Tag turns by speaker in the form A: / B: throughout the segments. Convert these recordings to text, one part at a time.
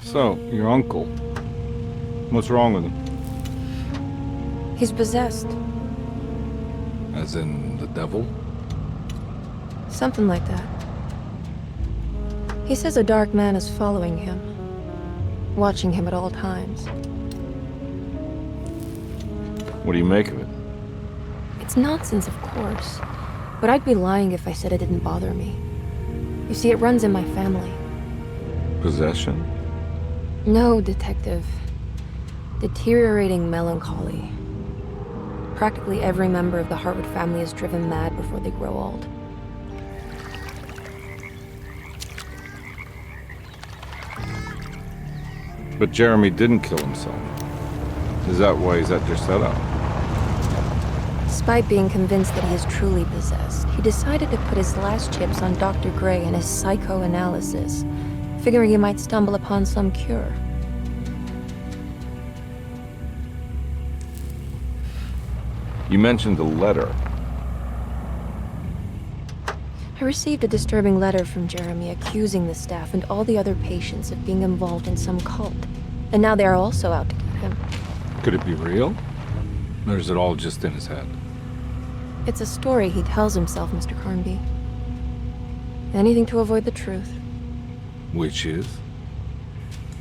A: So, your uncle. What's wrong with him?
B: He's possessed.
A: As in the devil?
B: Something like that. He says a dark man is following him, watching him at all times.
A: What do you make of it?
B: It's nonsense, of course, but I'd be lying if I said it didn't bother me. You see, it runs in my family.
A: Possession?
B: No, Detective. Deteriorating melancholy. Practically every member of the Hartwood family is driven mad before they grow old.
A: But Jeremy didn't kill himself. Is that why he's at your setup?
B: Despite being convinced that he is truly possessed, he decided to put his last chips on Dr. Gray and his psychoanalysis, figuring he might stumble upon some cure.
A: You mentioned a letter.
B: I received a disturbing letter from Jeremy accusing the staff and all the other patients of being involved in some cult. And now they are also out to get him.
A: Could it be real? Or is it all just in his head?
B: It's a story he tells himself, Mr. Carnby. Anything to avoid the truth.
A: Which is?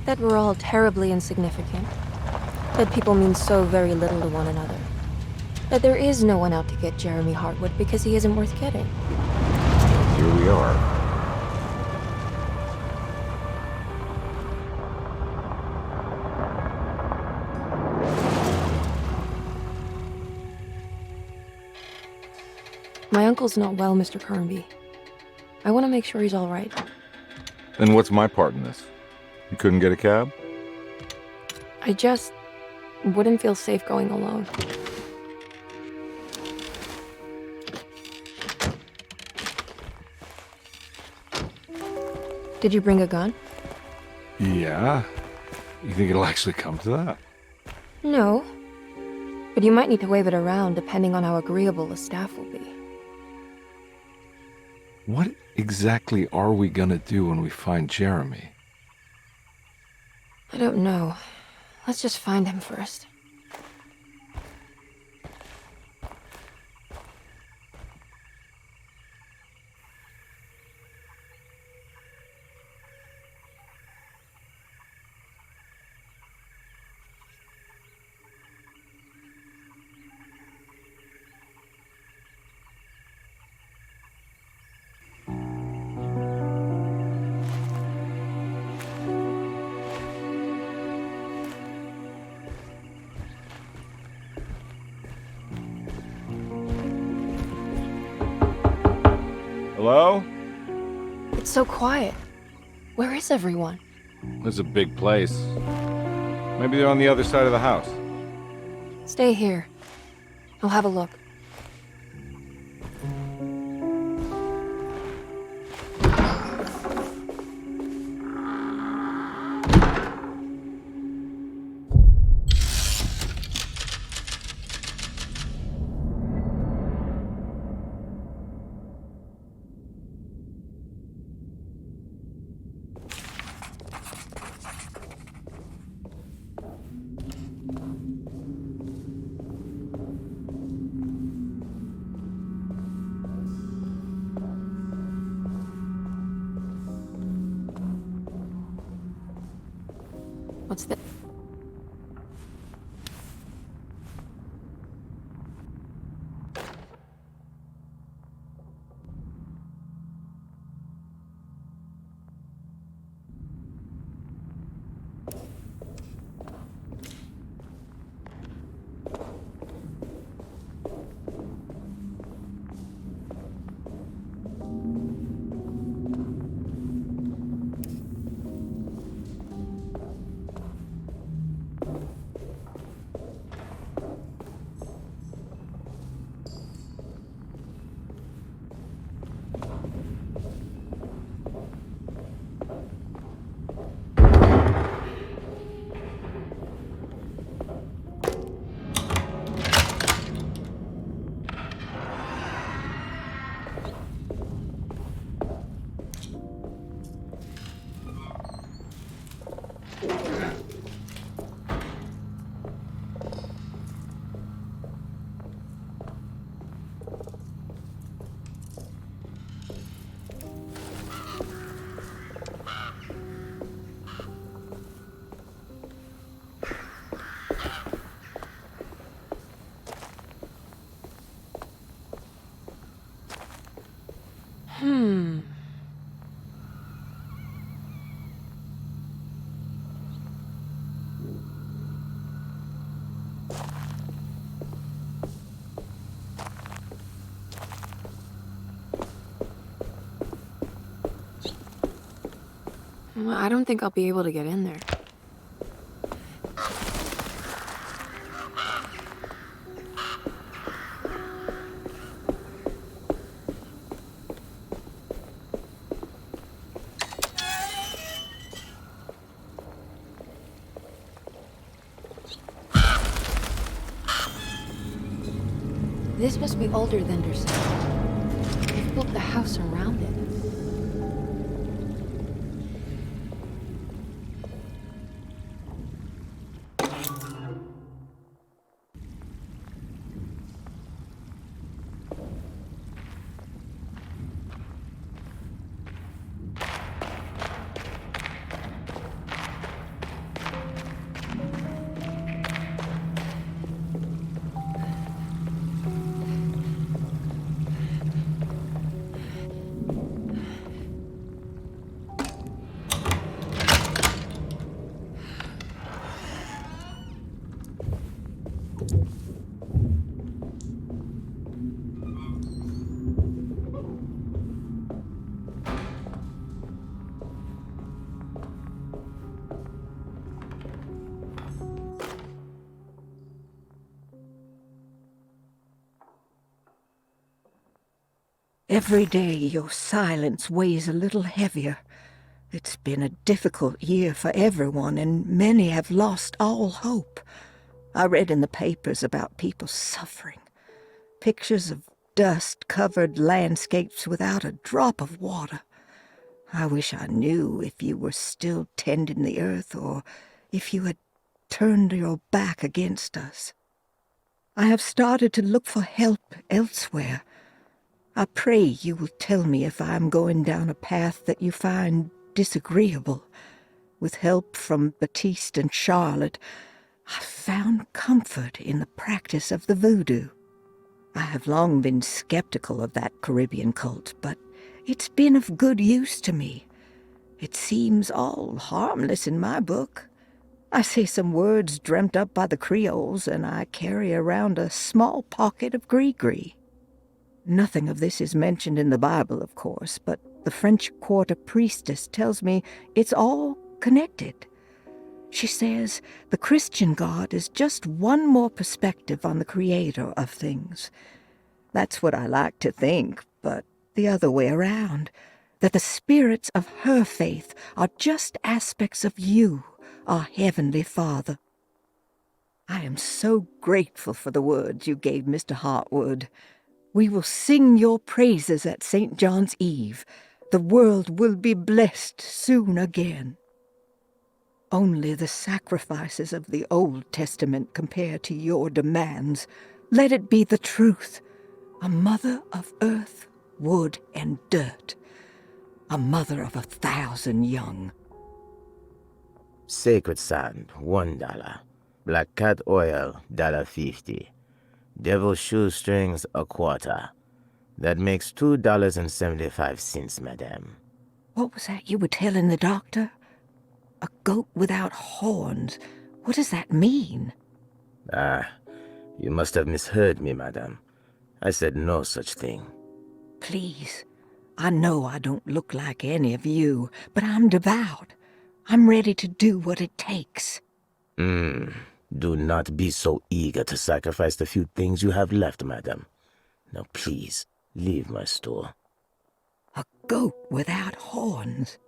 B: That we're all terribly insignificant. That people mean so very little to one another. That there is no one out to get Jeremy Hartwood because he isn't worth getting.
A: Here we are.
B: My uncle's not well, Mr. Carnby. I want to make sure he's all right.
A: Then what's my part in this? You couldn't get a cab?
B: I just wouldn't feel safe going alone. Did you bring a gun?
A: Yeah. You think it'll actually come to that?
B: No. But you might need to wave it around depending on how agreeable the staff will be.
A: What exactly are we gonna do when we find Jeremy?
B: I don't know. Let's just find him first.
A: Hello?
B: It's so quiet. Where is everyone?
A: This is a big place. Maybe they're on the other side of the house.
B: Stay here. I'll have a look. What's that? I don't think I'll be able to get in there. This must be older than Dersault. They've built the house around it.
C: Every day your silence weighs a little heavier. It's been a difficult year for everyone, and many have lost all hope. I read in the papers about people suffering. Pictures of dust-covered landscapes without a drop of water. I wish I knew if you were still tending the earth or if you had turned your back against us. I have started to look for help elsewhere. I pray you will tell me if I am going down a path that you find disagreeable. With help from Baptiste and Charlotte, I found comfort in the practice of the voodoo. I have long been skeptical of that Caribbean cult, but it's been of good use to me. It seems all harmless in my book. I say some words dreamt up by the Creoles, and I carry around a small pocket of gree-gree. Nothing of this is mentioned in the Bible, of course, but the French Quarter priestess tells me it's all connected. She says the Christian God is just one more perspective on the creator of things. That's what I like to think, but the other way around, that the spirits of her faith are just aspects of you, our Heavenly Father. I am so grateful for the words you gave Mr. Hartwood. We will sing your praises at St. John's Eve. The world will be blessed soon again. Only the sacrifices of the Old Testament compare to your demands. Let it be the truth. A mother of earth, wood, and dirt. A mother of 1,000 young.
D: Sacred sand, $1. Black cat oil, $1.50. Devil shoestrings, a quarter. That makes $2.75, madame.
C: What was that you were telling the doctor? A goat without horns. What does that mean?
D: You must have misheard me, madame. I said no such thing.
C: Please, I know I don't look like any of you, but I'm devout. I'm ready to do what it takes.
D: Do not be so eager to sacrifice the few things you have left, madam. Now please, leave my store.
C: A goat without horns.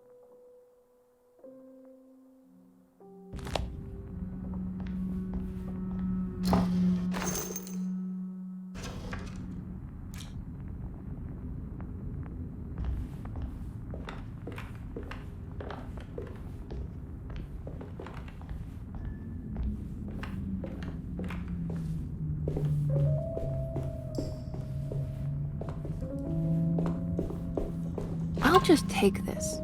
B: I'll just take this.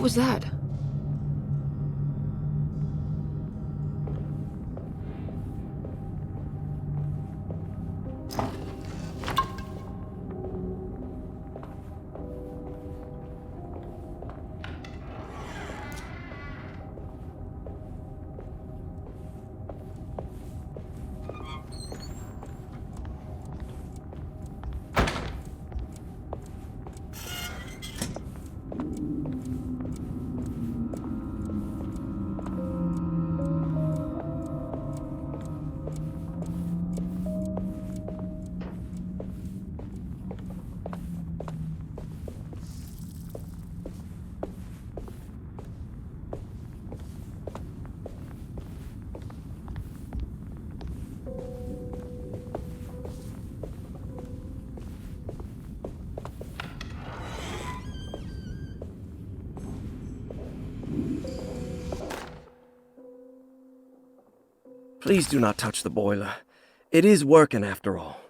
E: What was that?
F: Please do not touch the boiler. It is working after all.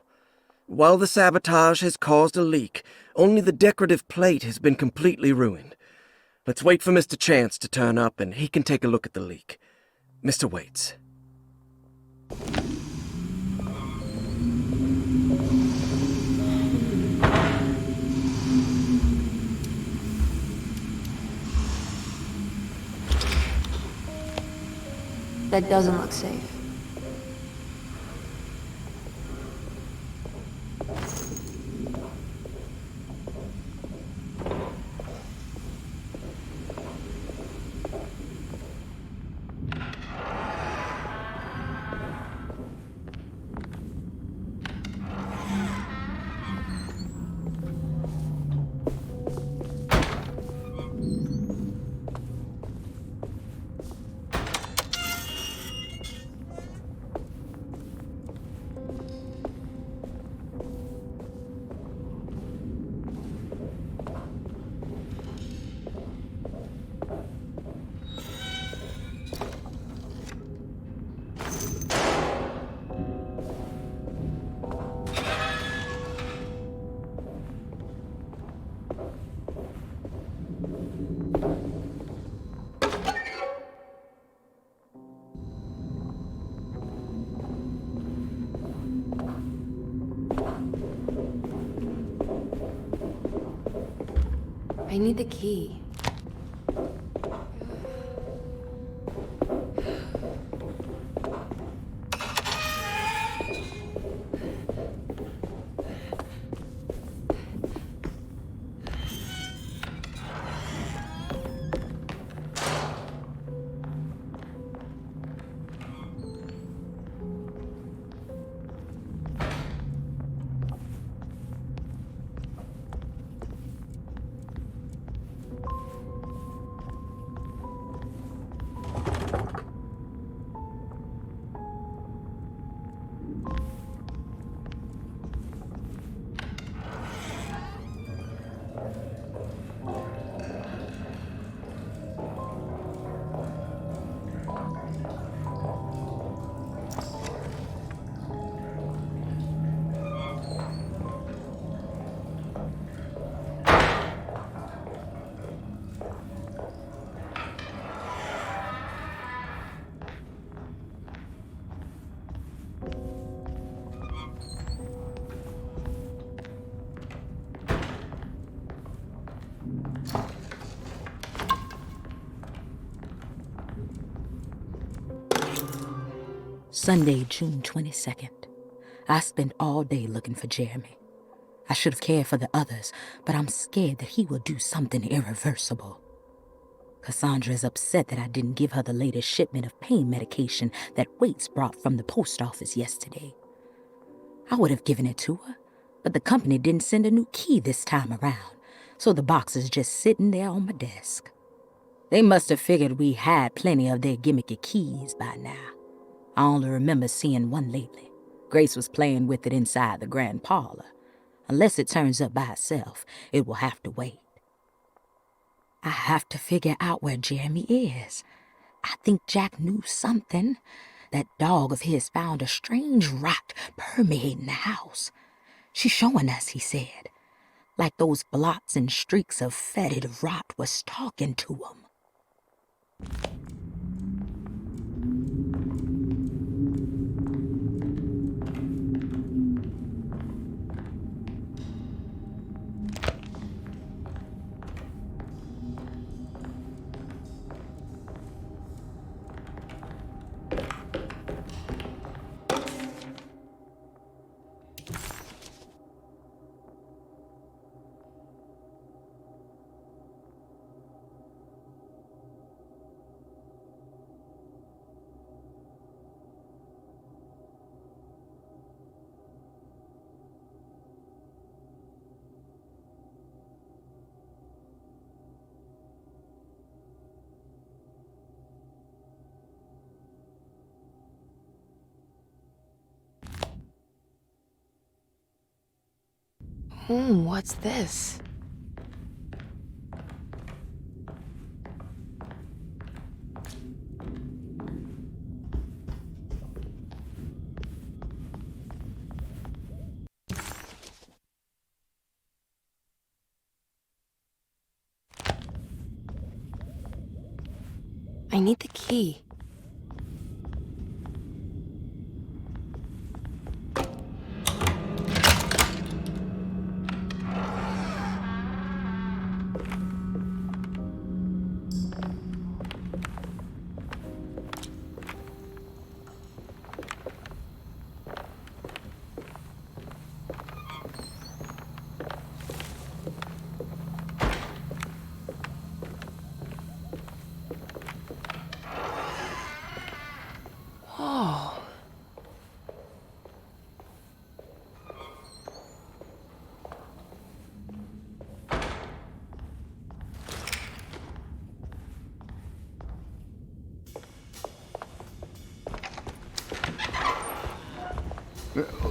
F: While the sabotage has caused a leak, only the decorative plate has been completely ruined. Let's wait for Mr. Chance to turn up and he can take a look at the leak. Mr. Waits.
B: That doesn't look safe. I need the key.
G: Sunday, June 22nd. I spent all day looking for Jeremy. I should have cared for the others, but I'm scared that he will do something irreversible. Cassandra is upset that I didn't give her the latest shipment of pain medication that Waits brought from the post office yesterday. I would have given it to her, but the company didn't send a new key this time around, so the box is just sitting there on my desk. They must have figured we had plenty of their gimmicky keys by now. I only remember seeing one lately. Grace was playing with it inside the grand parlor. Unless it turns up by itself, it will have to wait. I have to figure out where Jeremy is. I think Jack knew something. That dog of his found a strange rot permeating the house. She's showing us, he said. like those blots and streaks of fetid rot was talking to him.
B: What's this? I need the key.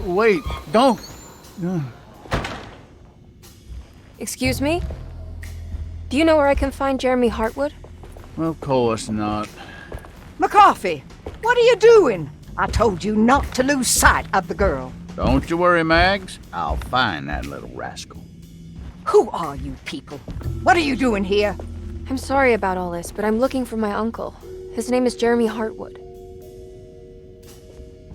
E: Wait, don't!
B: Excuse me? Do you know where I can find Jeremy Hartwood?
E: Of course not.
C: McCarthy, what are you doing? I told you not to lose sight of the girl.
E: Don't you worry, Mags. I'll find that little rascal.
C: Who are you people? What are you doing here?
B: I'm sorry about all this, but I'm looking for my uncle. His name is Jeremy Hartwood.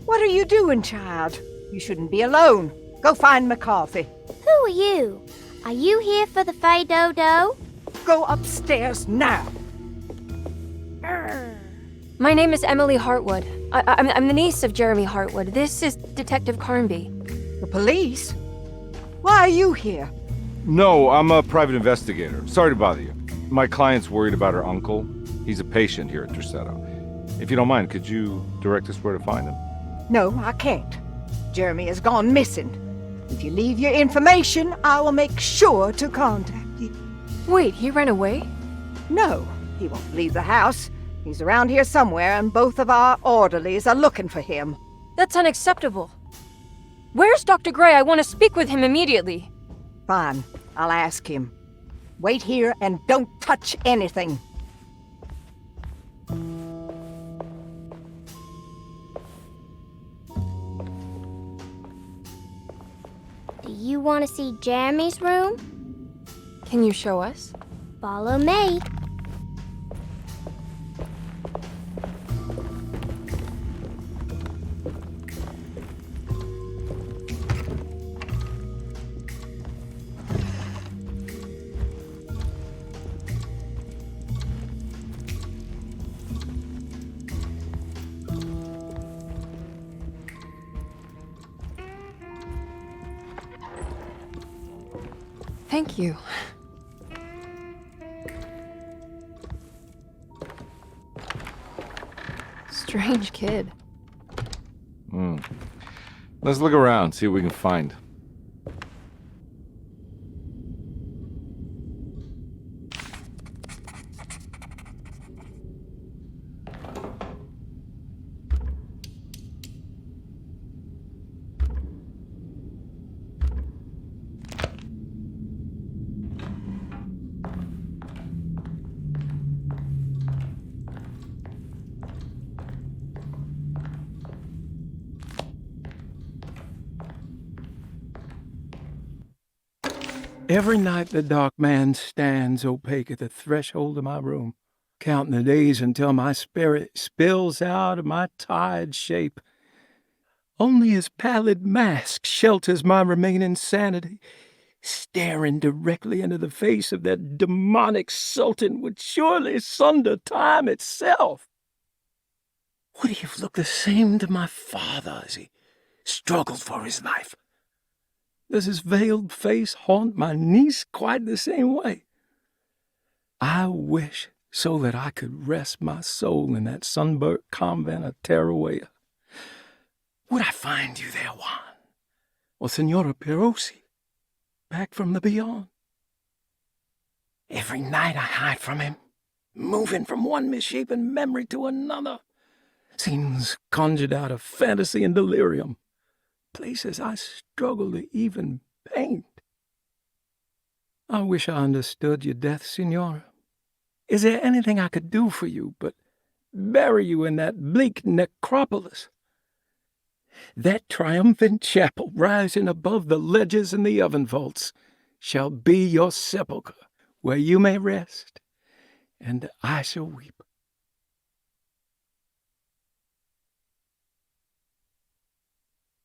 C: What are you doing, child? You shouldn't be alone. Go find McCarthy.
H: Who are you? Are you here for the Fay Dodo?
C: Go upstairs now.
B: My name is Emily Hartwood. I'm the niece of Jeremy Hartwood. This is Detective Carnby.
C: The police? Why are you here?
A: No, I'm a private investigator. Sorry to bother you. My client's worried about her uncle. He's a patient here at Tercetto. If you don't mind, could you direct us where to find him?
C: No, I can't. Jeremy has gone missing. If you leave your information, I will make sure to contact you.
B: Wait, he ran away?
C: No, he won't leave the house. He's around here somewhere, and both of our orderlies are looking for him.
B: That's unacceptable. Where's Dr. Gray? I want to speak with him immediately.
C: Fine, I'll ask him. Wait here and don't touch anything.
H: Do you want to see Jeremy's room?
B: Can you show us?
H: Follow me.
B: Thank you. Strange kid.
A: Let's look around, see what we can find.
I: Every night the dark man stands opaque at the threshold of my room, counting the days until my spirit spills out of my tired shape. Only his pallid mask shelters my remaining sanity. Staring directly into the face of that demonic sultan would surely sunder time itself. Would he have looked the same to my father as he struggled for his life? Does his veiled face haunt my niece quite the same way? I wish so that I could rest my soul in that sunburnt convent of Tarawea. Would I find you there, Juan? Or Senora Perosi, back from the beyond? Every night I hide from him, moving from one misshapen memory to another. Scenes conjured out of fantasy and delirium. Places I struggle to even paint. I wish I understood your death, Signora. Is there anything I could do for you but bury you in that bleak necropolis? That triumphant chapel rising above the ledges and the oven vaults shall be your sepulchre, where you may rest, and I shall weep.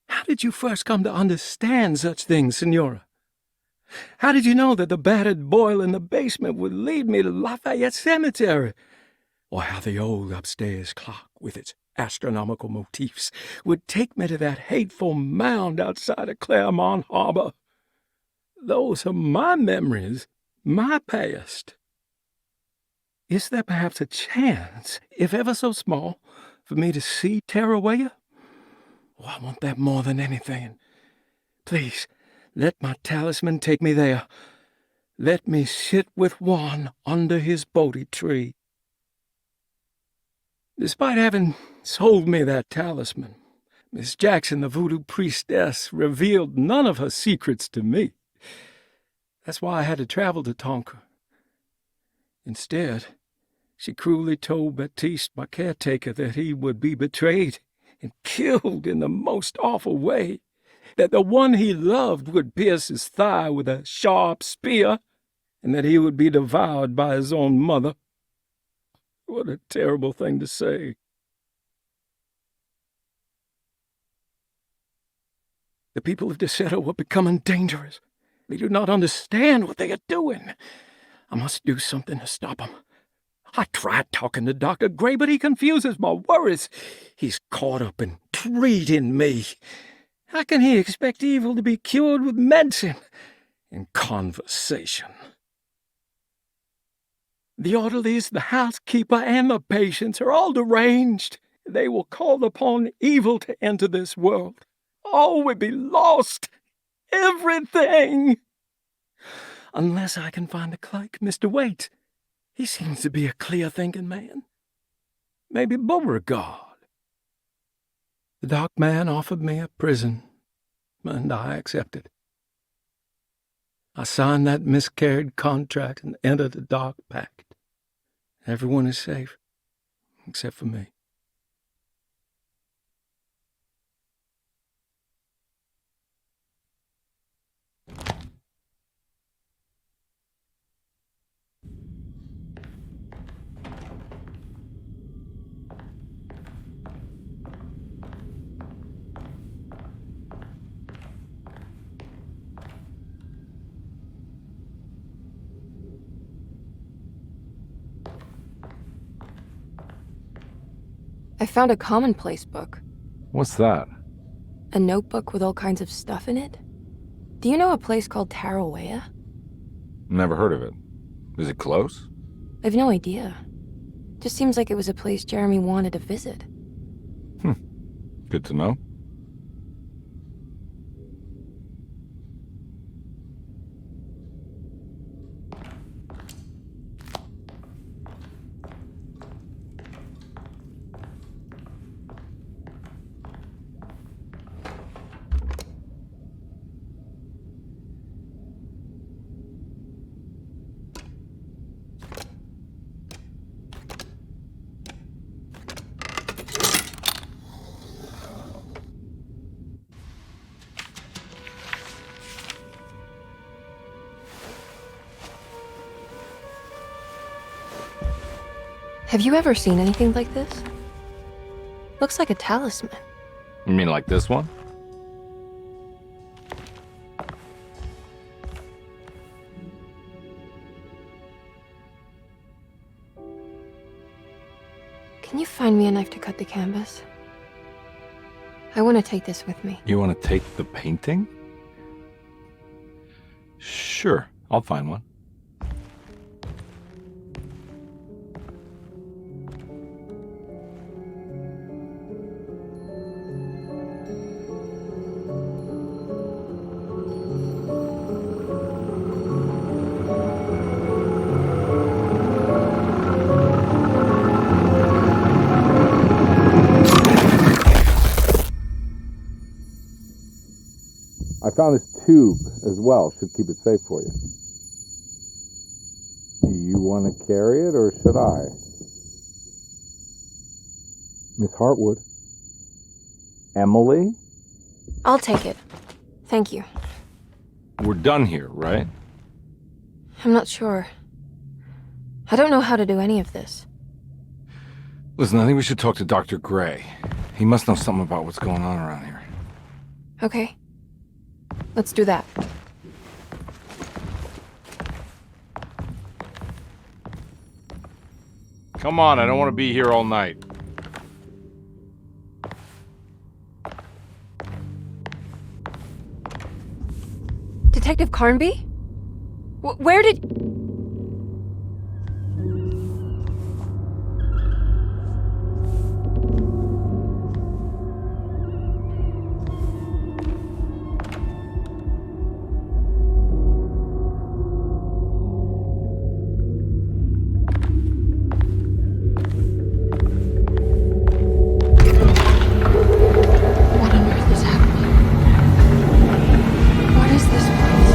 I: How did you first come to understand such things, Senora? How did you know that the battered boil in the basement would lead me to Lafayette Cemetery? Or how the old upstairs clock, with its astronomical motifs, would take me to that hateful mound outside of Claremont Harbor? Those are my memories, my past. Is there perhaps a chance, if ever so small, for me to see Tarawea? Oh, I want that more than anything. Please, let my talisman take me there. Let me sit with Juan under his Bodhi tree. Despite having sold me that talisman, Miss Jackson, the voodoo priestess, revealed none of her secrets to me. That's why I had to travel to Tonka. Instead, she cruelly told Baptiste, my caretaker, that he would be betrayed and killed in the most awful way, that the one he loved would pierce his thigh with a sharp spear, and that he would be devoured by his own mother. What a terrible thing to say. The people of Deseto are becoming dangerous. They do not understand what they are doing. I must do something to stop them. I tried talking to Dr. Gray, but he confuses my worries. He's caught up in treating me. How can he expect evil to be cured with medicine and conversation? The orderlies, the housekeeper, and the patients are all deranged. They will call upon evil to enter this world. All will be lost. Everything. Unless I can find the clerk, Mr. Waite. He seems to be a clear-thinking man. Maybe Beauregard. The dark man offered me a prison, and I accepted. I signed that miscarried contract and entered the dark pact. Everyone is safe, except for me.
B: I found a commonplace book.
A: What's that?
B: A notebook with all kinds of stuff in it. Do you know a place called Tarawea?
A: Never heard of it. Is it close?
B: I've no idea. Just seems like it was a place Jeremy wanted to visit.
A: Good to know.
B: Have you ever seen anything like this? Looks like a talisman.
A: You mean like this one?
B: Can you find me a knife to cut the canvas? I want to take this with me.
A: You want to take the painting? Sure, I'll find one. I found this tube as well. Should keep it safe for you. Do you want to carry it or should I? Miss Hartwood? Emily?
B: I'll take it. Thank you.
A: We're done here, right?
B: I'm not sure. I don't know how to do any of this.
A: Listen, I think we should talk to Dr. Gray. He must know something about what's going on around here.
B: Okay. Let's do that.
A: Come on, I don't want to be here all night.
B: Detective Carnby? Where did... What on earth is happening? What is this place?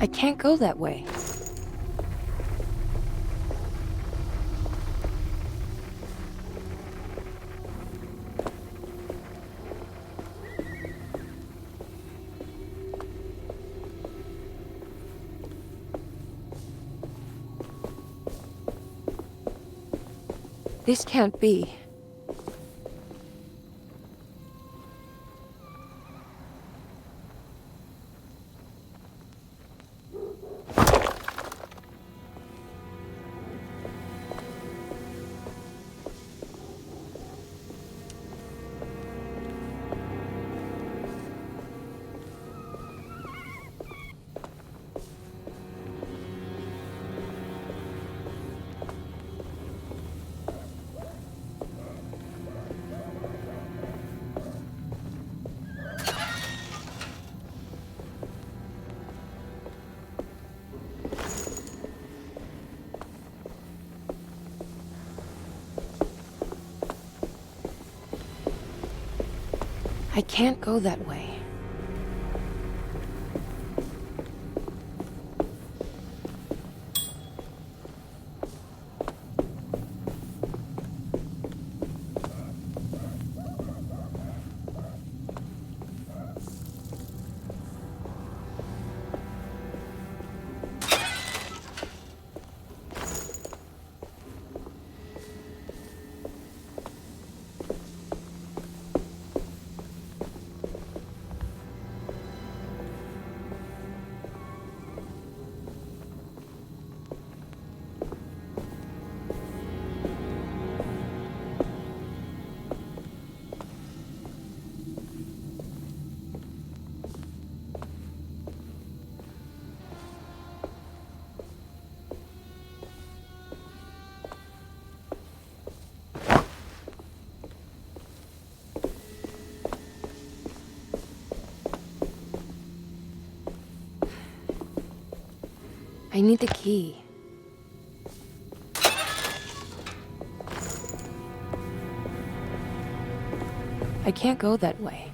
B: I can't go that way. This can't be. I can't go that way. I need the key. I can't go that way.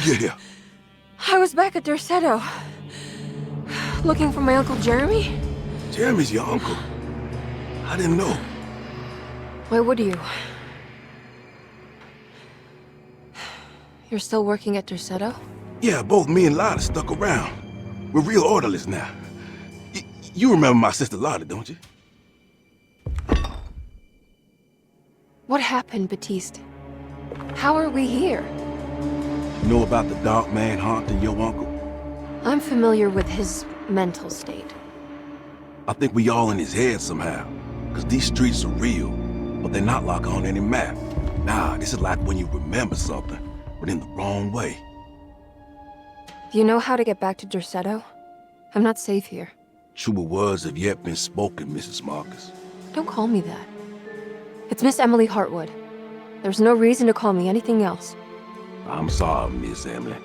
J: get here?
B: I was back at Derceto. Looking for my Uncle Jeremy?
J: Jeremy's your uncle. I didn't know.
B: Why would you? You're still working at Derceto?
J: Yeah, both me and Lotta stuck around. We're real orderlies now. You remember my sister Lotta, don't you?
B: What happened, Baptiste? How are we here?
J: You know about the dark man haunting your uncle?
B: I'm familiar with his mental state.
J: I think we all in his head somehow. Cause these streets are real, but they're not like on any map. Nah, this is like when you remember something, but in the wrong way.
B: Do you know how to get back to Derceto? I'm not safe here.
J: Truer words have yet been spoken, Mrs. Marcus.
B: Don't call me that. It's Miss Emily Hartwood. There's no reason to call me anything else.
J: I'm sorry, Miss Emily.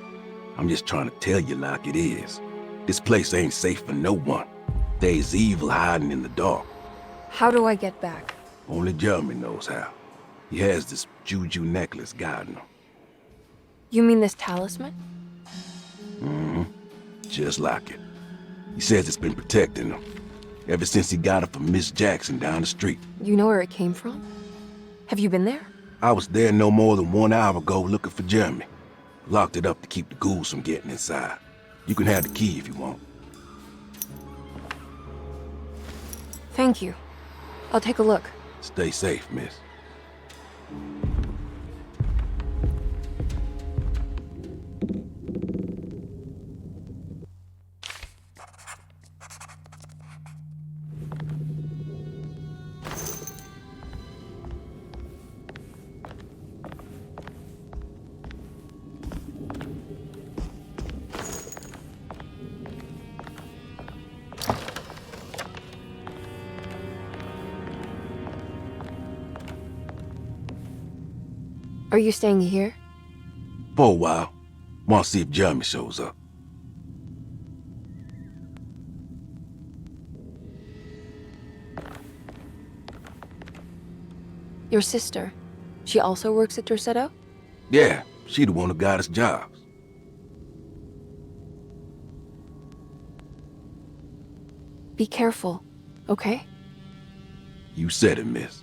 J: I'm just trying to tell you like it is. This place ain't safe for no one. There's evil hiding in the dark.
B: How do I get back?
J: Only Jeremy knows how. He has this juju necklace guiding him.
B: You mean this talisman?
J: Mm-hmm. Just like it. He says it's been protecting him ever since he got it from Miss Jackson down the street.
B: You know where it came from? Have you been there?
J: I was there no more than 1 hour ago looking for Jeremy. Locked it up to keep the ghouls from getting inside. You can have the key if you want.
B: Thank you. I'll take a look.
J: Stay safe, miss.
B: Are you staying here?
J: For a while. Want to see if Jeremy shows up.
B: Your sister. She also works at Derceto?
J: Yeah, she the one who got us jobs.
B: Be careful, okay?
J: You said it, miss.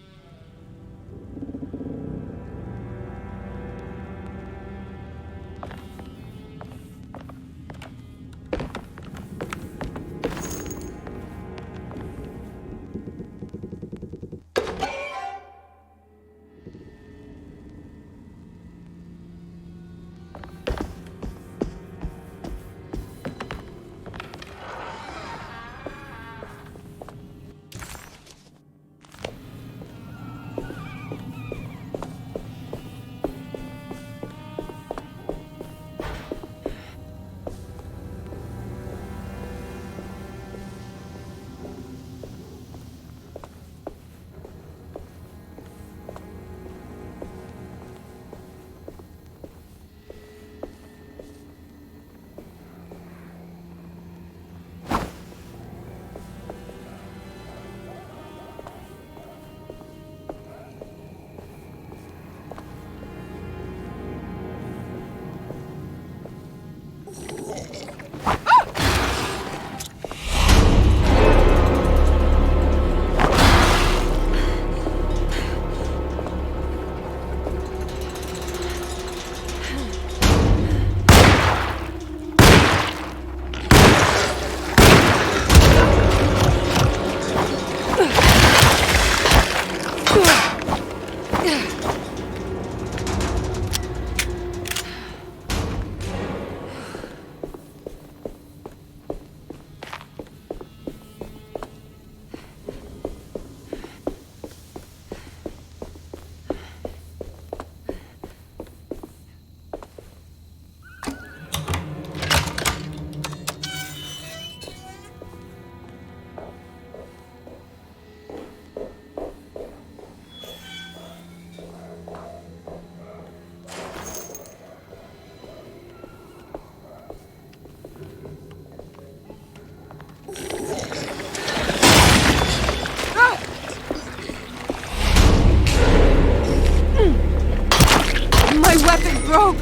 B: My weapon broke!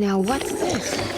B: Now what's this?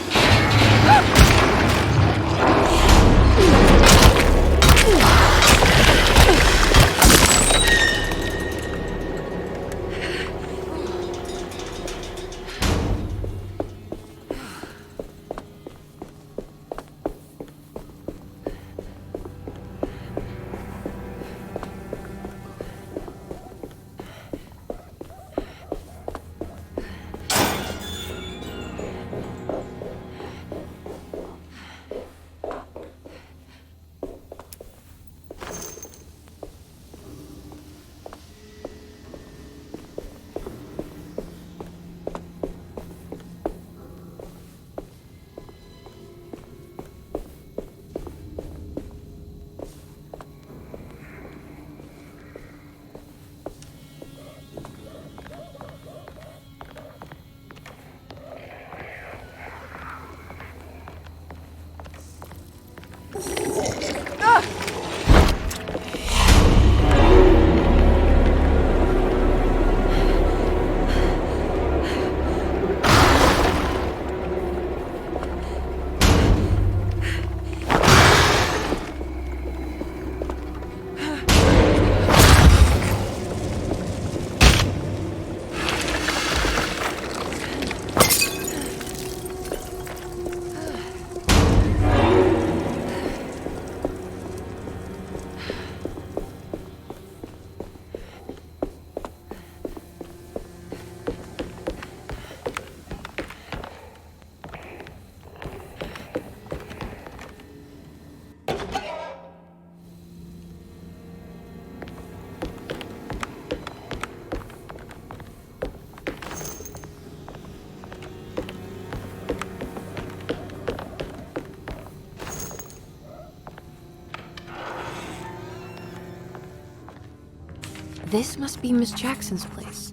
B: This must be Miss Jackson's place.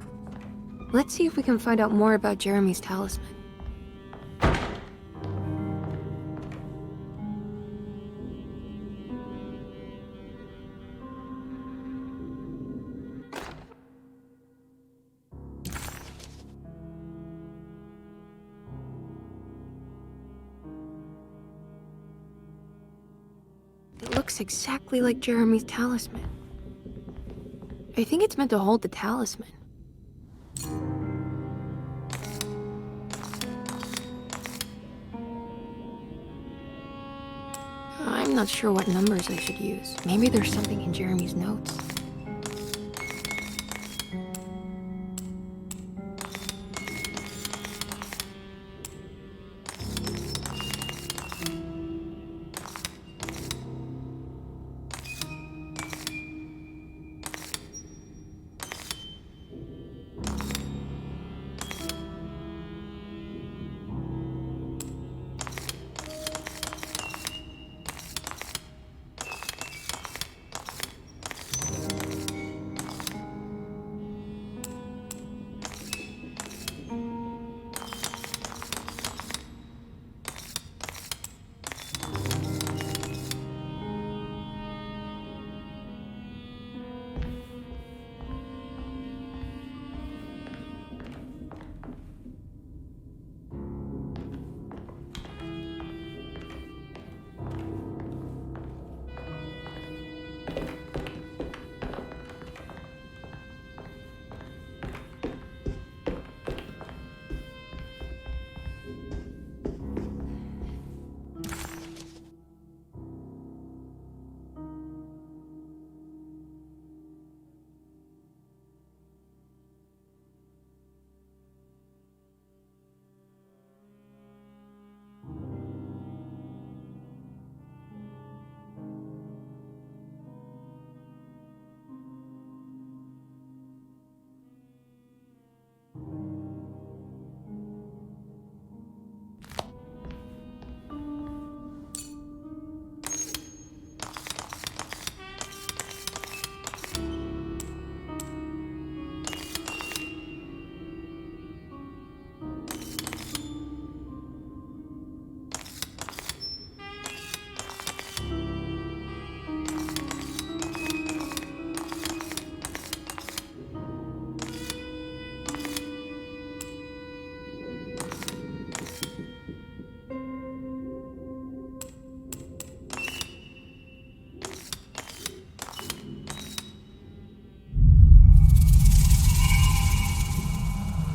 B: Let's see if we can find out more about Jeremy's talisman. It looks exactly like Jeremy's talisman. I think it's meant to hold the talisman. I'm not sure what numbers I should use. Maybe there's something in Jeremy's notes.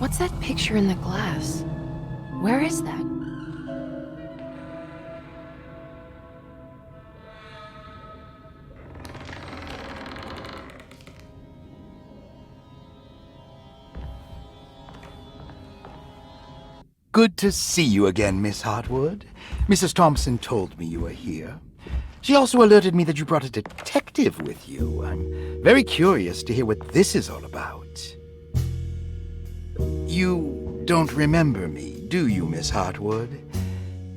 B: What's that picture in the glass? Where is that?
K: Good to see you again, Miss Hartwood. Mrs. Thompson told me you were here. She also alerted me that you brought a detective with you. I'm very curious to hear what this is all about. You don't remember me, do you, Miss Hartwood?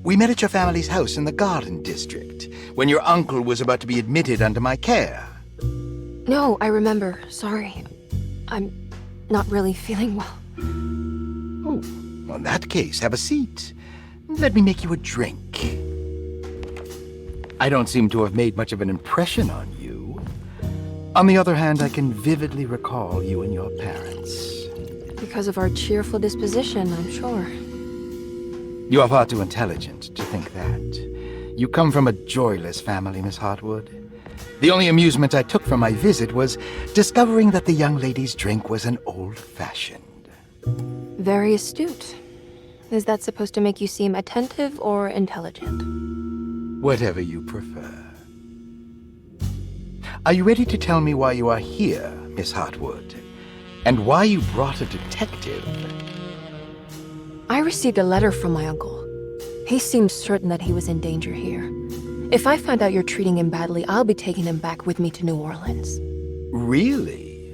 K: We met at your family's house in the Garden District, when your uncle was about to be admitted under my care.
B: No, I remember. Sorry. I'm not really feeling well.
K: Oh, well, in that case, have a seat. Let me make you a drink. I don't seem to have made much of an impression on you. On the other hand, I can vividly recall you and your parents.
B: Because of our cheerful disposition, I'm sure.
K: You are far too intelligent to think that. You come from a joyless family, Miss Hartwood. The only amusement I took from my visit was discovering that the young lady's drink was an old-fashioned.
B: Very astute. Is that supposed to make you seem attentive or intelligent?
K: Whatever you prefer. Are you ready to tell me why you are here, Miss Hartwood? And why you brought a detective?
B: I received a letter from my uncle. He seems certain that he was in danger here. If I find out you're treating him badly, I'll be taking him back with me to New Orleans.
K: Really?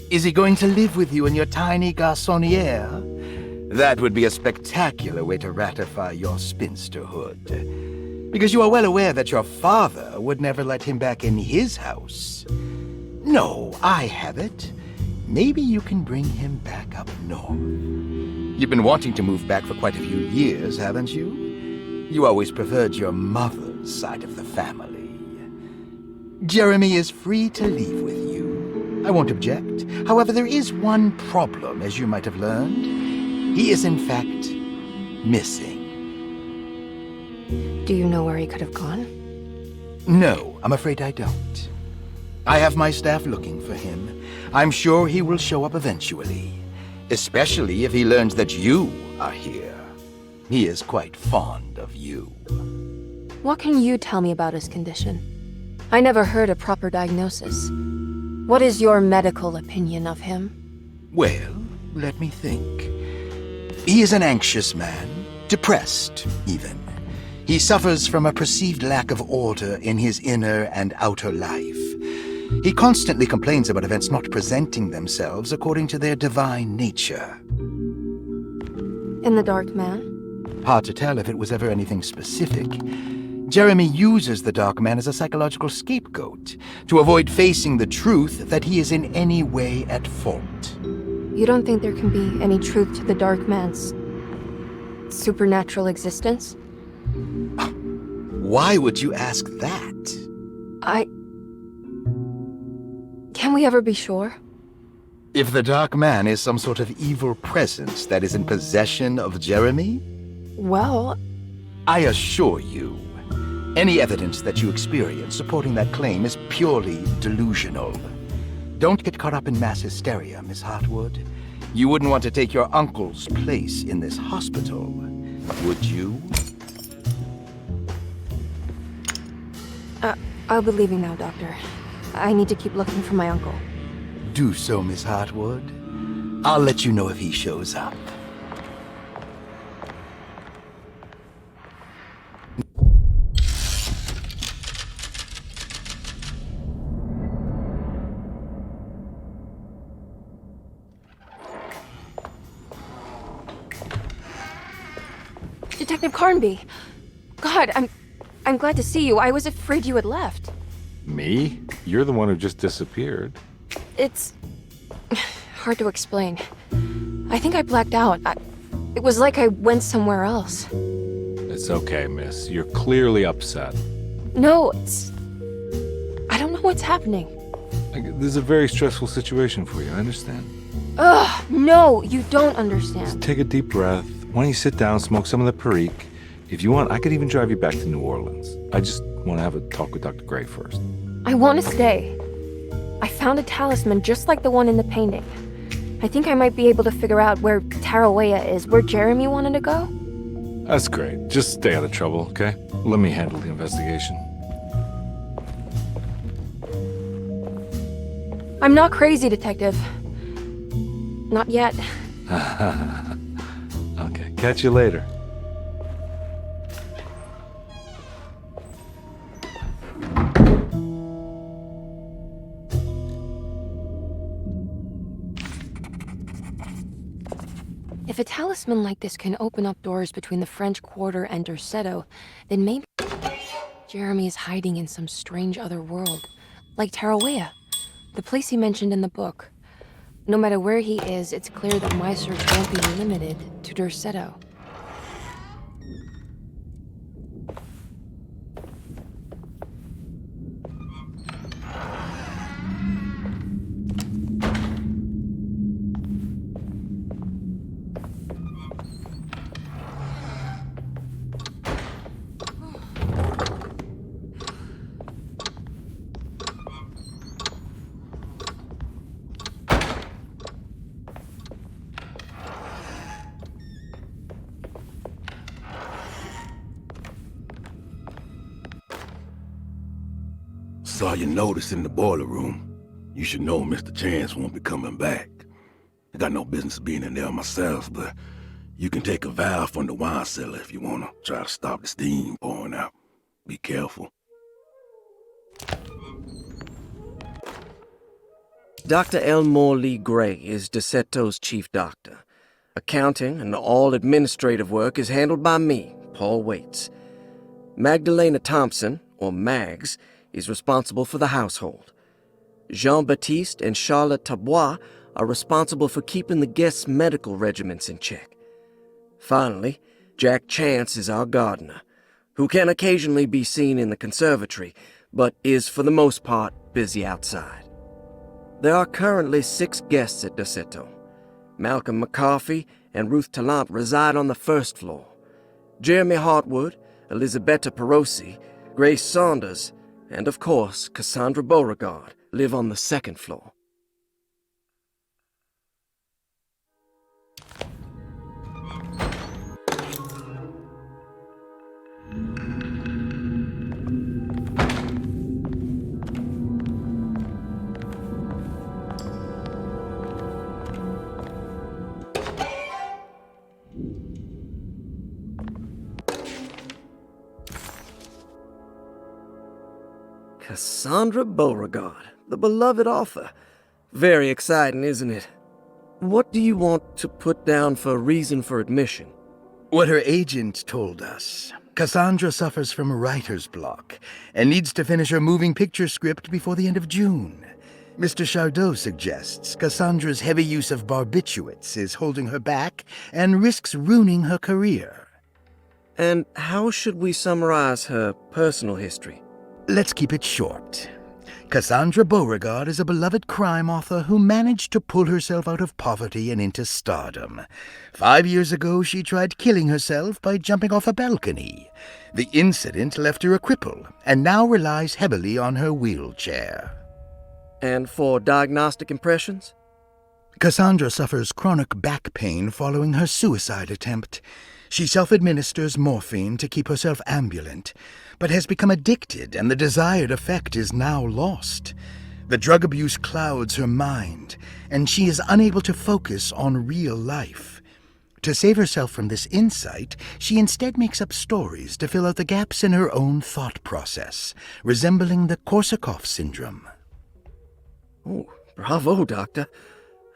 K: Is he going to live with you in your tiny garçonniere? That would be a spectacular way to ratify your spinsterhood. Because you are well aware that your father would never let him back in his house. No, I have it. Maybe you can bring him back up north. You've been wanting to move back for quite a few years, haven't you? You always preferred your mother's side of the family. Jeremy is free to leave with you. I won't object. However, there is one problem, as you might have learned. He is, in fact, missing.
B: Do you know where he could have gone?
K: No, I'm afraid I don't. I have my staff looking for him. I'm sure he will show up eventually. Especially if he learns that you are here. He is quite fond of you.
B: What can you tell me about his condition? I never heard a proper diagnosis. What is your medical opinion of him?
K: Well, let me think. He is an anxious man, depressed, even. He suffers from a perceived lack of order in his inner and outer life. He constantly complains about events not presenting themselves according to their divine nature.
B: In the Dark Man?
K: Hard to tell if it was ever anything specific. Jeremy uses the Dark Man as a psychological scapegoat to avoid facing the truth that he is in any way at fault.
B: You don't think there can be any truth to the Dark Man's supernatural existence?
K: Why would you ask that?
B: Can we ever be sure?
K: If the Dark Man is some sort of evil presence that is in possession of Jeremy?
B: Well,
K: I assure you, any evidence that you experience supporting that claim is purely delusional. Don't get caught up in mass hysteria, Miss Hartwood. You wouldn't want to take your uncle's place in this hospital, would you?
B: I'll be leaving now, Doctor. I need to keep looking for my uncle.
K: Do so, Miss Hartwood. I'll let you know if he shows up.
B: Detective Carnby! God, I'm glad to see you. I was afraid you had left.
A: Me? You're the one who just disappeared.
B: It's hard to explain. I think I blacked out. It was like I went somewhere else.
A: It's okay, miss. You're clearly upset.
B: No, I don't know what's happening.
A: This is a very stressful situation for you, I understand.
B: Ugh, no, you don't understand.
A: Just take a deep breath. Why don't you sit down, smoke some of the Perique? If you want, I could even drive you back to New Orleans. I just want to have a talk with Dr. Gray first.
B: I want to stay. I found a talisman just like the one in the painting. I think I might be able to figure out where Tarawea is, where Jeremy wanted to go.
A: That's great. Just stay out of trouble, okay? Let me handle the investigation.
B: I'm not crazy, Detective. Not yet.
A: Okay, catch you later.
B: If a talisman like this can open up doors between the French Quarter and Derceto, then maybe Jeremy is hiding in some strange other world, like Tarawea, the place he mentioned in the book. No matter where he is, it's clear that my search won't be limited to Derceto.
J: Saw your notice in the boiler room. You should know Mr. Chance won't be coming back. I got no business being in there myself, but you can take a valve from the wine cellar if you want to try to stop the steam pouring out. Be careful.
F: Dr. Elmore Lee Gray is Deceto's chief doctor. Accounting and all administrative work is handled by me, Paul Waits. Magdalena Thompson, or Mags, is responsible for the household. Jean-Baptiste and Charlotte Tabois are responsible for keeping the guests' medical regimens in check. Finally, Jack Chance is our gardener, who can occasionally be seen in the conservatory, but is for the most part busy outside. There are currently 6 guests at Derceto. Malcolm McCarthy and Ruth Tallant reside on the first floor. Jeremy Hartwood, Elisabetta Perosi, Grace Saunders, and of course, Cassandra Beauregard live on the second floor. Cassandra Beauregard, the beloved author. Very exciting, isn't it? What do you want to put down for reason for admission?
K: What her agent told us. Cassandra suffers from writer's block and needs to finish her moving picture script before the end of June. Mr. Chardot suggests Cassandra's heavy use of barbiturates is holding her back and risks ruining her career.
F: And how should we summarize her personal history?
K: Let's keep it short. Cassandra Beauregard is a beloved crime author who managed to pull herself out of poverty and into stardom. 5 years ago, she tried killing herself by jumping off a balcony. The incident left her a cripple, and now relies heavily on her wheelchair.
F: And for diagnostic impressions?
K: Cassandra suffers chronic back pain following her suicide attempt. She self-administers morphine to keep herself ambulant, but has become addicted, and the desired effect is now lost. The drug abuse clouds her mind, and she is unable to focus on real life. To save herself from this insight, she instead makes up stories to fill out the gaps in her own thought process, resembling the Korsakoff syndrome.
F: Oh, bravo, Doctor.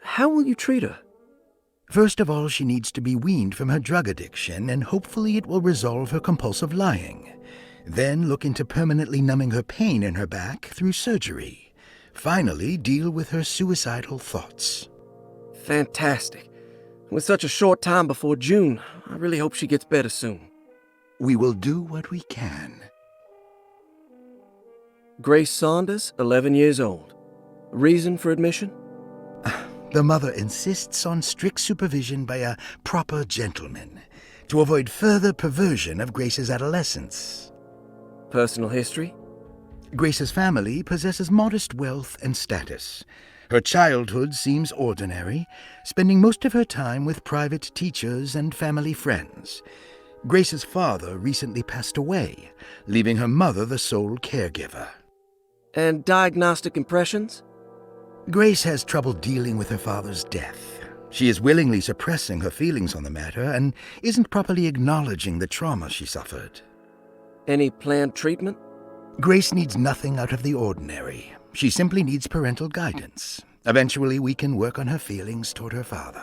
F: How will you treat her?
K: First of all, she needs to be weaned from her drug addiction, and hopefully it will resolve her compulsive lying. Then look into permanently numbing her pain in her back through surgery. Finally, deal with her suicidal thoughts.
F: Fantastic. With such a short time before June, I really hope she gets better soon.
K: We will do what we can.
F: Grace Saunders, 11 years old. Reason for admission?
K: The mother insists on strict supervision by a proper gentleman to avoid further perversion of Grace's adolescence.
F: Personal history?
K: Grace's family possesses modest wealth and status. Her childhood seems ordinary, spending most of her time with private teachers and family friends. Grace's father recently passed away, leaving her mother the sole caregiver.
F: And diagnostic impressions?
K: Grace has trouble dealing with her father's death. She is willingly suppressing her feelings on the matter and isn't properly acknowledging the trauma she suffered.
F: Any planned treatment?
K: Grace needs nothing out of the ordinary. She simply needs parental guidance. Eventually, we can work on her feelings toward her father.